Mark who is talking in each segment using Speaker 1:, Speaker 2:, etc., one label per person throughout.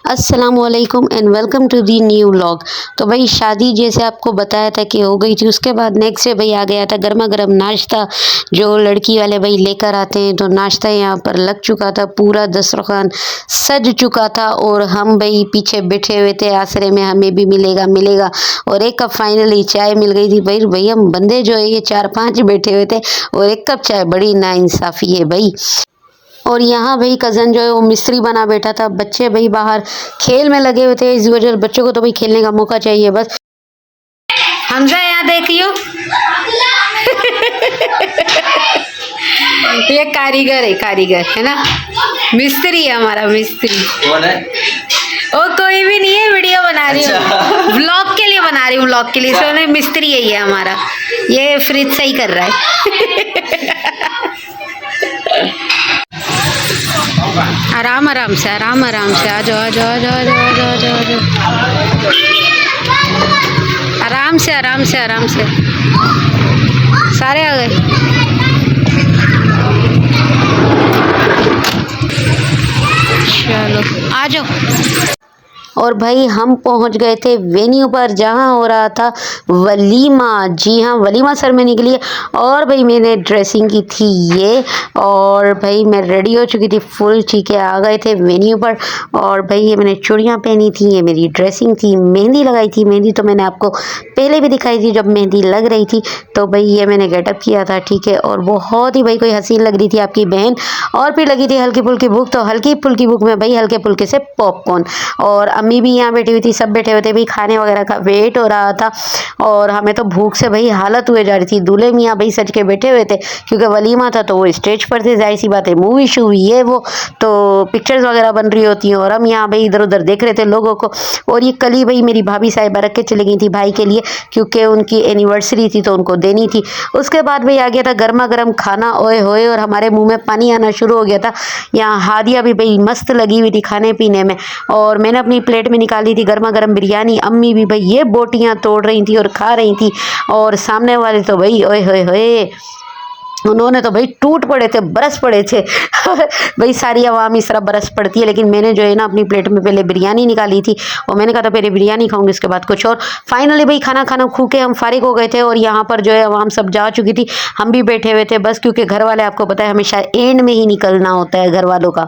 Speaker 1: अस्सलामुअलैकुम and welcome to the new vlog. तो भाई शादी जैसे आपको बताया था कि हो गई थी, उसके बाद नेक्स्ट डे भाई आ गया था गर्मा गर्म नाश्ता जो लड़की वाले भाई लेकर आते हैं। तो नाश्ता यहाँ पर लग चुका था, पूरा दस्तरखान सज चुका था और हम भाई पीछे बैठे हुए थे आसरे में, हमें भी मिलेगा मिलेगा। और एक कप फाइनली चाय मिल गई थी। भाई हम बंदे जो है ये 4-5 बैठे हुए थे और एक कप चाय, बड़ी नाइंसाफ़ी है भाई। और यहाँ भाई कज़न जो है वो मिस्त्री बना बैठा था। बच्चे भाई बाहर खेल में लगे हुए थे, इस वजह बच्चों को तो भाई खेलने का मौका चाहिए बस। हमजा यहाँ देखियो ये कारीगर है ना, मिस्त्री है हमारा, मिस्त्री। कौन है? ओ कोई भी नहीं है, वीडियो बना रही हूँ, व्लॉग के लिए बना रही हूँ, व्लॉग के लिए। सोने मिस्त्री है ये हमारा, ये फ्रिज सही कर रहा है। आराम आराम से आ जाओ आराम से सारे आ गए। चलो आ जाओ। और भाई हम पहुंच गए थे वेन्यू पर जहां हो रहा था वलीमा। जी हाँ, वलीमा सेरेमनी के लिए। और भाई मैंने ड्रेसिंग की थी ये, और भाई मैं रेडी हो चुकी थी फुल, ठीक है। आ गए थे वेन्यू पर और भाई ये मैंने चूड़ियाँ पहनी थी, ये मेरी ड्रेसिंग थी। मेहंदी लगाई थी, मेहंदी तो मैंने आपको पहले भी दिखाई थी जब मेहंदी लग रही थी। तो भाई ये मैंने गेटअप किया था, ठीक है। और बहुत ही भाई कोई हसीन लग रही थी आपकी बहन। और फिर लगी थी हल्की फुल्की भूख, तो हल्की फुल्की भूख में भाई हल्के फुल्के से पॉपकॉर्न। और अम्मी भी यहाँ बैठी हुई थी, सब बैठे हुए थे भाई, खाने वगैरह का वेट हो रहा था। और हमें तो भूख से भाई हालत हुए जा रही थी। दूल्हे मियाँ भाई सज के बैठे हुए थे क्योंकि वलीमा था, तो वो स्टेज पर थे, जाहिर सी बात है मूवी शूवी ये वो, तो पिक्चर्स वगैरह बन रही होती हैं। और हम यहाँ भाई इधर उधर देख रहे थे लोगों को। और ये कल ही भाई मेरी भाभी साहिबा रख के चली गई थी भाई के लिए, क्योंकि उनकी एनिवर्सरी थी तो उनको देनी थी। उसके बाद भाई आ गया था गर्मा गर्म खाना, ओए होए, और हमारे मुँह में पानी आना शुरू हो गया था। यहाँ हादिया भी भाई मस्त लगी हुई थी खाने पीने में। और मैंने अपनी प्लेट में निकाली थी गर्मा गर्म बिरयानी। अम्मी भी भाई ये बोटियां तोड़ रही थी और खा रही थी। और सामने वाले तो भाई ओए होए होए, उन्होंने तो भाई टूट पड़े थे, बरस पड़े थे। भाई सारी आवाम इस तरह बरस पड़ती है, लेकिन मैंने जो है ना अपनी प्लेट में पहले बिरयानी निकाली थी और मैंने कहा था पहले बिरयानी खाऊंगी उसके बाद कुछ और। फाइनली भाई खाना खू के हम फारिग हो गए थे और यहाँ पर जो है आवाम सब जा चुकी थी, हम भी बैठे हुए थे बस, क्योंकि घर वाले आपको पता है हमेशा एंड में ही निकलना होता है घर वालों का।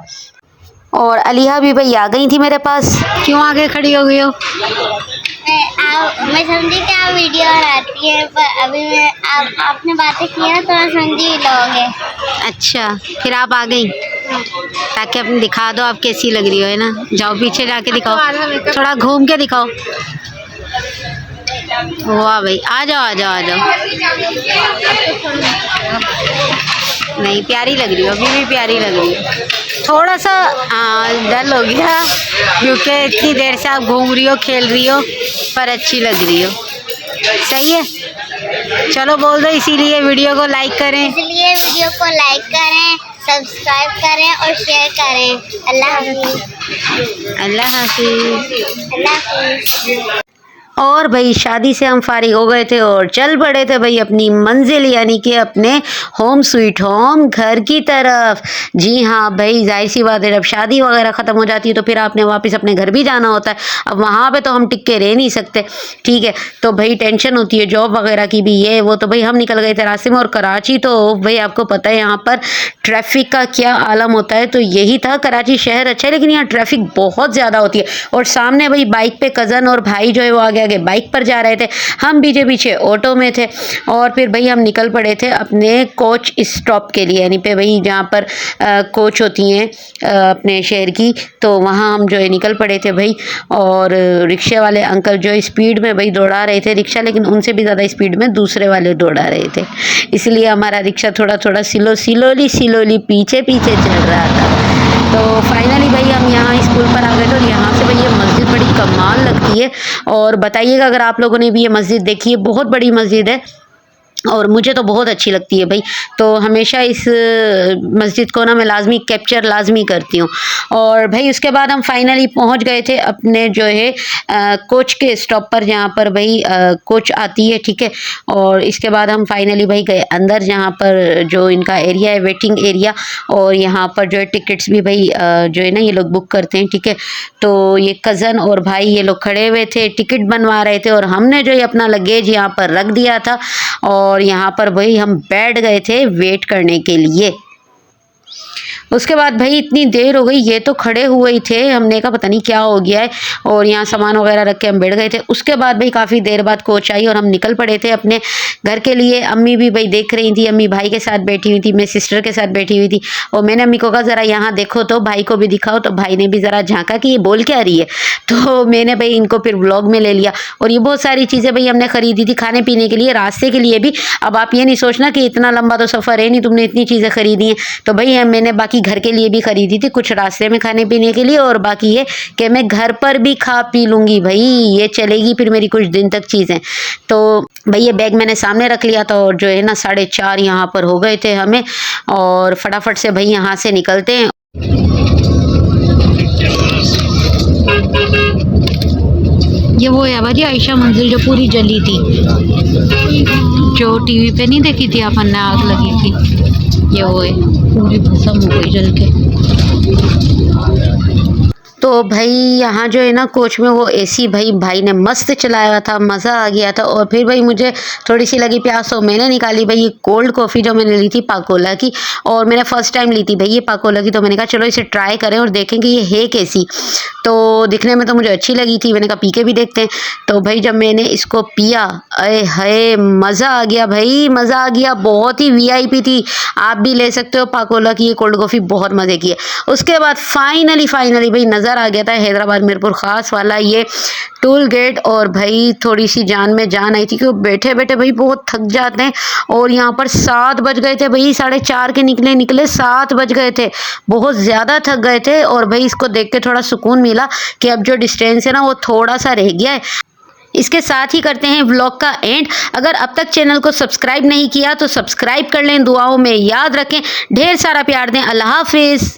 Speaker 1: और अलिया भी भाई आ गई थी मेरे पास। क्यों आगे खड़ी हो गई हो?
Speaker 2: मैं समझी कि आप वीडियो बनाती है, पर अभी मैं आपने बातें की है तो मैं समझी लोगे।
Speaker 1: अच्छा, फिर आप आ गई ताकि अपने दिखा दो आप कैसी लग रही हो, है ना। जाओ पीछे जाके दिखाओ, थोड़ा घूम के दिखाओ। वाह भाई, आ जाओ। नहीं, प्यारी लग रही हो, अभी भी प्यारी लग रही हो। थोड़ा सा डल हो गया क्योंकि इतनी देर से आप घूम रही हो, खेल रही हो, पर अच्छी लग रही हो। सही है, चलो बोल दो। इसीलिए वीडियो को लाइक करें,
Speaker 2: सब्सक्राइब करें और शेयर करें।
Speaker 1: अल्लाह हाफिज़। और भाई शादी से हम फारिग हो गए थे और चल पड़े थे भाई अपनी मंजिल, यानी कि अपने होम स्वीट होम, घर की तरफ। जी हाँ भाई, जाहिर सी बात है जब शादी वगैरह ख़त्म हो जाती है तो फिर आपने वापस अपने घर भी जाना होता है। अब वहाँ पे तो हम टिक के रह नहीं सकते, ठीक है। तो भाई टेंशन होती है जॉब वगैरह की भी, ये वो। तो भाई हम निकल गए थे रास्ते में। और कराची तो भाई आपको पता है यहाँ पर ट्रैफिक का क्या आलम होता है। तो यही था, कराची शहर अच्छा है लेकिन यहाँ ट्रैफिक बहुत ज़्यादा होती है। और सामने भाई बाइक पे कज़न और भाई जो है वो आगे बाइक पर जा रहे थे, हम पीछे ऑटो में थे। और फिर भाई हम निकल पड़े थे अपने कोच स्टॉप के लिए, यानी पे भाई जहाँ पर कोच होती हैं अपने शहर की, तो वहाँ हम जो है निकल पड़े थे भाई। और रिक्शे वाले अंकल जो स्पीड में भाई दौड़ा रहे थे रिक्शा, लेकिन उनसे भी ज़्यादा स्पीड में दूसरे वाले दौड़ा रहे थे, इसलिए हमारा रिक्शा थोड़ा सिलोली पीछे चल रहा था। तो फाइनली भाई हम यहाँ स्कूल पर आ गए थे। और यहाँ से भाई ये मस्जिद बड़ी कमाल लगती है। और बताइएगा अगर आप लोगों ने भी ये मस्जिद देखी है, बहुत बड़ी मस्जिद है। और मुझे तो बहुत अच्छी लगती है भाई। तो हमेशा इस मस्जिद को ना मैं कैप्चर लाजमी करती हूँ। और भाई उसके बाद हम फाइनली पहुँच गए थे अपने जो है कोच के स्टॉप पर, जहाँ पर भाई कोच आती है, ठीक है। और इसके बाद हम फाइनली भाई गए अंदर, जहाँ पर जो इनका एरिया है, वेटिंग एरिया। और यहाँ पर जो है टिकट्स भी भाई जो है ना ये लोग बुक करते हैं, ठीक है। तो ये कज़न और भाई ये लोग खड़े हुए थे, टिकट बनवा रहे थे, और हमने जो है अपना लगेज यहाँ पर रख दिया था। और यहाँ पर भाई हम बैठ गए थे वेट करने के लिए। उसके बाद भाई इतनी देर हो गई, ये तो खड़े हुए ही थे, हमने कहा पता नहीं क्या हो गया है। और यहाँ सामान वगैरह रख के हम बैठ गए थे। उसके बाद भाई काफ़ी देर बाद कोच आई और हम निकल पड़े थे अपने घर के लिए। अम्मी भी भाई देख रही थी, अम्मी भाई के साथ बैठी हुई थी, मैं सिस्टर के साथ बैठी हुई थी। और मैंने अम्मी को कहा ज़रा यहाँ देखो तो, भाई को भी दिखाओ। तो भाई ने भी ज़रा झाँका कि ये बोल क्या रही है। तो मैंने भाई इनको फिर व्लॉग में ले लिया। और ये बहुत सारी चीज़ें भाई हमने खरीदी थी खाने पीने के लिए, रास्ते के लिए भी। अब आप ये नहीं सोचना कि इतना लंबा तो सफ़र है नहीं, तुमने इतनी चीज़ें खरीदी हैं। तो भाई मैंने बाकी घर के लिए भी खरीदी थी, कुछ रास्ते में खाने पीने के लिए, और बाकी ये कि मैं घर पर भी खा पी लूँगी भाई, ये चलेगी फिर मेरी कुछ दिन तक चीज़ें। तो भाई ये बैग मैंने सामने रख लिया था, और जो है ना 4:30 यहाँ पर हो गए थे हमें। और फटाफट से भाई यहाँ से निकलते हैं। ये वो है बाजी आयशा मंजिल जो पूरी जली थी, जो टीवी पे नहीं देखी थी अपन, आग लगी थी, ये वो है, पूरी भस्म हो गई जल के। तो भाई यहाँ जो है ना कोच में वो एसी भाई ने मस्त चलाया था, मज़ा आ गया था। और फिर भाई मुझे थोड़ी सी लगी प्यास, तो मैंने निकाली भाई ये कोल्ड कॉफ़ी जो मैंने ली थी पाकोला की। और मैंने फ़र्स्ट टाइम ली थी भाई ये पाकोला की, तो मैंने कहा चलो इसे ट्राई करें और देखें कि ये है कैसी। तो दिखने में तो मुझे अच्छी लगी थी, मैंने कहा पी के भी देखते हैं। तो भाई जब मैंने इसको पिया, अरे है मज़ा आ गया भाई, मज़ा आ गया, बहुत ही VIP थी। आप भी ले सकते हो पाकोला की ये कोल्ड कॉफ़ी, बहुत मज़े की है। उसके बाद फाइनली भाई नज़र आ गया था हैदराबाद मीरपुर ख़ास वाला ये टोल गेट। और भाई थोड़ी सी जान में जान आई थी, क्योंकि बैठे बैठे भाई बहुत थक जाते हैं। और यहाँ पर 7 बज गए थे भाई, 4:30 के निकले 7 बज गए थे, बहुत ज़्यादा थक गए थे। और भाई इसको देख के थोड़ा सुकून मिला कि अब जो डिस्टेंस है ना वो थोड़ा सा रह गया है। इसके साथ ही करते हैं व्लॉग का एंड। अगर अब तक चैनल को सब्सक्राइब नहीं किया तो सब्सक्राइब कर लें, दुआओं में याद रखें, ढेर सारा प्यार दें। अल्लाह हाफिज़।